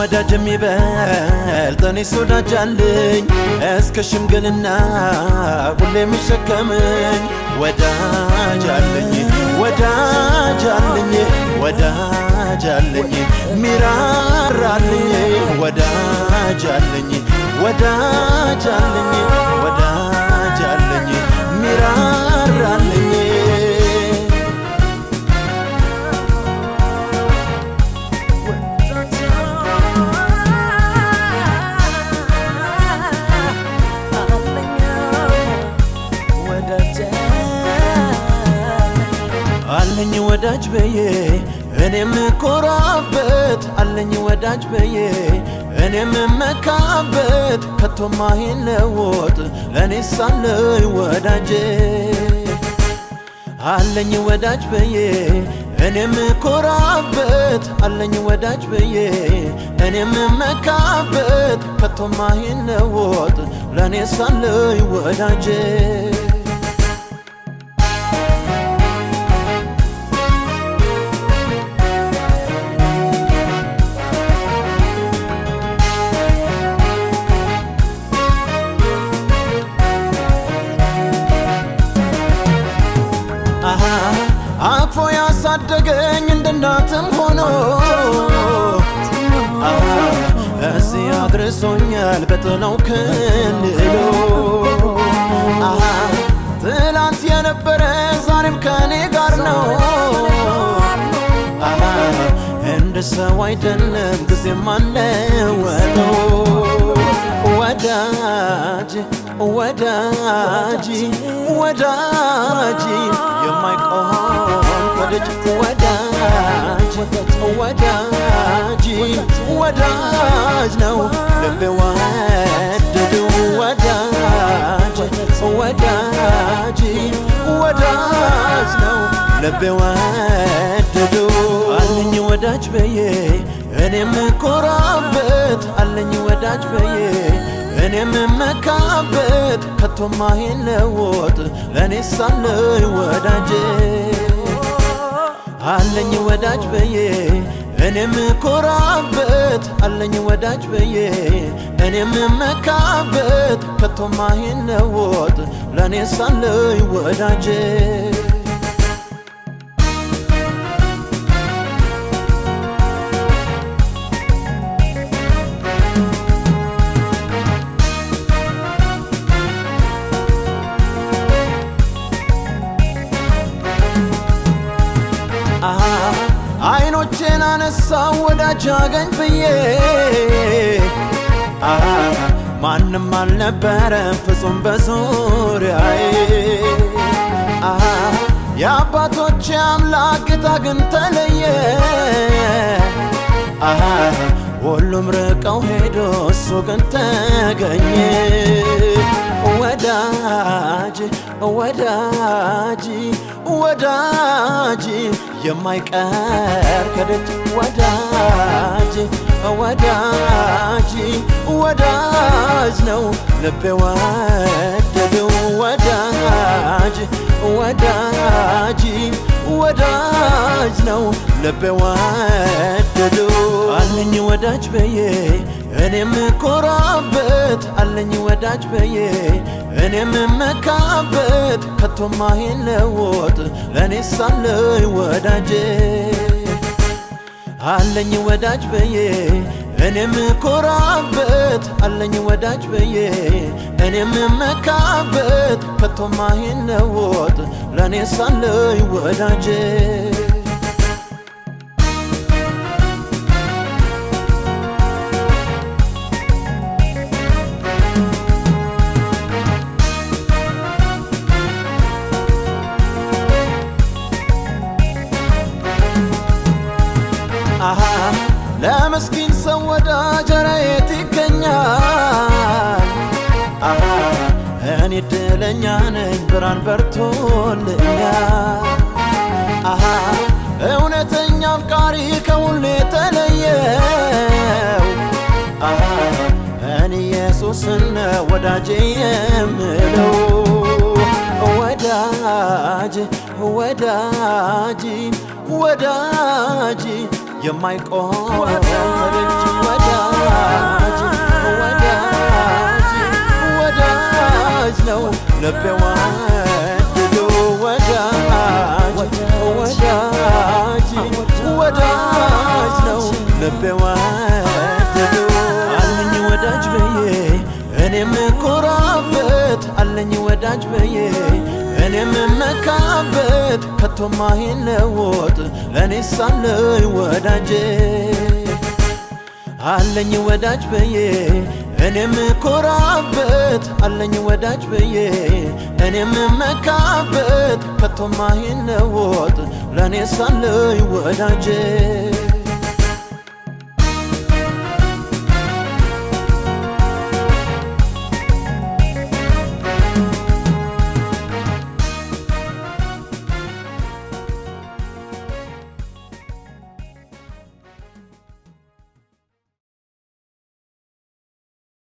ከወዳጅ የሚበልጥ እኔስ ወዳጅ አለኝ እስከ ሽምግልና ሁሌ የሚሸከመኝ ወዳጅ አለኝ ወዳጅ አለኝ ወዳጅ አለኝ ሚራራልኝ ወዳጅ አለኝ ወዳጅ አለኝ ወዳጅ አለኝ ሚራራልኝ አለኝ ወዳጅ በዬ እኔም ኮራበት አለኝ ወዳጅ በዬ እኔም መካበት ከቶማ ይለወጥ ለኔስ አለኝ ወዳጄ አለኝ ወዳጅ በዬ እኔም ኮራበት አለኝ ወዳጅ በዬ እኔም መካበት ከቶማ ይለወጥ ለኔስ አለኝ ወዳጄ አቅፎ ያሳደገኝ እንደናትም ሆኖ እዚህ አድርሶኛል በጥላው ክልሎ ትላንት የነበረ ዛሬም ከኔ ጋር ነው እንደ ሰው አይደለም ጊዜም አለወጠው ወዳጅ ወዳጅ ወዳጅ የማይቆም ወዳጅ ወዳጅ ወዳጅ ወዳጅ ነው ልቤ ወደደው ወዳጅ ወዳጅ ወዳጅ ነው ልቤ ወደደው አለኝ ወዳጅ በዬ እኔም ኮራበት አለኝ ወዳጅ በዬ እኔም መካበት ከቶማ ይለወጥ ለኔስ አለኝ ወዳጄ አለኝ ወዳጅ በዬ እኔም ኮራበት አለኝ ወዳጅ በዬ እኔም መካበት ከቶማ ይለወጥ ለኔስ አለኝ ወዳጄ አይኖቼን አነሳው ወዳጅ አገኝ ብዬ ማንም አልነበረም ፍጹም በዙሪያዬ የአባቶቼ አምላክ ጌታ ግን ተለየ ሁሉም ርቀው ሄዶ እሱ ግን ተገኘ ወዳጅ ወዳጅ ወዳጅ የማይቀር ከደጅ ወዳጅ ወዳጅ ወዳጅ ነው ልቤ ወደደው ወዳጅ ወዳጅ ወዳጅ ነው ልቤ ወደደው አለኝ ወዳጅ በዬ እኔም ኮራበት አለኝ ወዳጅ በዬ እኔም መካበት ከቶማ ይለወጥ ለኔስ አለኝ ወዳጄ አለኝ ወዳጅ በዬ እኔም ኮራበት አለኝ ወዳጅ በዬ እኔም መካበት ከቶማ ይለወጥ ለኔስ አለኝ ወዳጄ ለመስኪን ሰው ወዳጅ ኧረ የት ይገኛል እኔ እድለኛ ነኝ ብርሃን በርቶልኛል እውነተኛ አፍቃሪ ከሁሉ የተለየው እኔ ኢየሱስን ወዳጄ የምለው ወዳጅ ወዳጅ ወዳጅ የማይቆም ወዳጅ ወዳጅ ነው ልቤ ወደዶ ወዳጅ ነው ልቤ ወደዶ አለኝ ወዳጅ በዬ እኔም ኮራበት አለኝ ወዳጅ በዬ እኔም መካበት ከቶማ ይለወጥ ለኔ ሳለኝ ወዳጄ አለኝ ወዳጅ በዬ እኔም ኮራበት አለኝ ወዳጅ በዬ እኔም መካበት ከቶማ ይለወጥ ለኔ ሳለኝ ወዳጄ